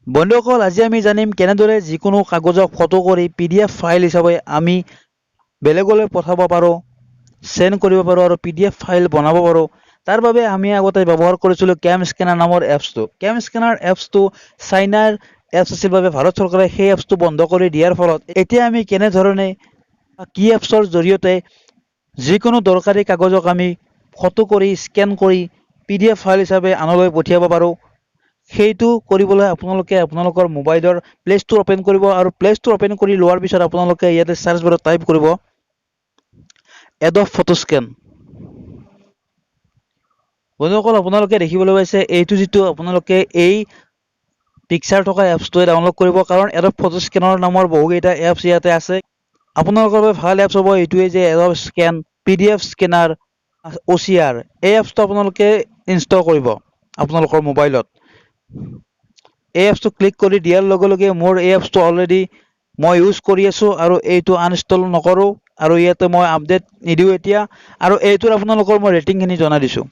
বন্ধুসকল, আজি আমি জানিম কেনেদৰে যিকোনো কাগজক ফটো কৰি PDF ফাইল হিচাপে আমি বেলেগলৈ পঠাব পাৰোঁ, সেন্ড কৰিব পাৰোঁ আৰু PDF ফাইল বনাব পাৰোঁ। তাৰ বাবে আমি আগতে ব্যৱহাৰ কৰিছিলোঁ কেম স্কেনাৰ নামৰ এপছটো। কেম স্কেনাৰ এপছটো চাইনাৰ এপছ আছিল বাবে ভাৰত চৰকাৰে সেই এপছটো বন্ধ কৰি দিয়াৰ ফলত এতিয়া আমি কেনেধৰণে কি এপছৰ জৰিয়তে যিকোনো দৰকাৰী কাগজক আমি ফটো কৰি স্কেন কৰি PDF ফাইল হিচাপে আনলৈ পঠিয়াব পাৰোঁ, সেইটো কৰিবলৈ আপোনালোকে আপোনালোকৰ মোবাইলৰ প্লে ষ্ট'ৰ অ'পেন কৰিব আৰু প্লে ষ্ট'ৰ অ'পেন কৰি লোৱাৰ পিছত আপোনালোকে ইয়াতে চাৰ্চ বাৰত টাইপ কৰিব এডব ফটো স্কেন। বন্ধুসকল, আপোনালোকে দেখিবলৈ পাইছে এইটো যিটো আপোনালোকে এই পিকচাৰ থকা এপছটোৱে ডাউনলোড কৰিব, কাৰণ এডব ফটো স্কেনৰ নামৰ বহুকেইটা এপছ ইয়াতে আছে। আপোনালোকৰ বাবে ভাল এপছ হ'ব এইটোৱে যে Adobe scan, PDF scanner, OCR। এই এপছটো আপোনালোকে ইনষ্টল কৰিব আপোনালোকৰ মোবাইলত। এই এপছটো ক্লিক কৰি দিয়াৰ লগে লগে মোৰ এই এপছটো অলৰেডি মই ইউজ কৰি আছোঁ আৰু এইটো আনইনষ্টল নকৰোঁ আৰু ইয়াতে মই আপডেট নিদিওঁ এতিয়া। আৰু এইটোৰ আপোনালোকৰ মই ৰেটিংখিনি জনাই দিছোঁ।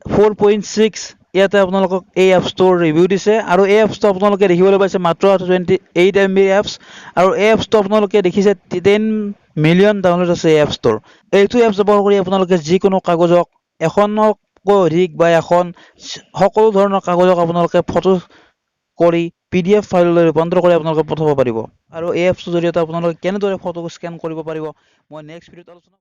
4.6 ইয়াতে আপোনালোকক এই এপছটোৰ ৰিভিউ দিছে আৰু এই এপছটো আপোনালোকে দেখিবলৈ পাইছে মাত্ৰ 28 MB এপছ আৰু এই এপছটো আপোনালোকে দেখিছে 10 মিলিয়ন ডাউনলোড আছে এই এপছটোৰ। এইটো এপছ ব্যৱহাৰ কৰি আপোনালোকে যিকোনো কাগজক এখনতকৈ অধিক বা এখন সকলো ধৰণৰ কাগজক আপোনালোকে ফটো কৰি PDF ফাইললৈ ৰূপান্তৰ কৰি আপোনালোকে পঠাব পাৰিব। আৰু এই এপছটোৰ জৰিয়তে আপোনালোকে কেনেদৰে ফটো স্কেন কৰিব পাৰিব মই নেক্সট ভিডিঅ'ত আলোচনা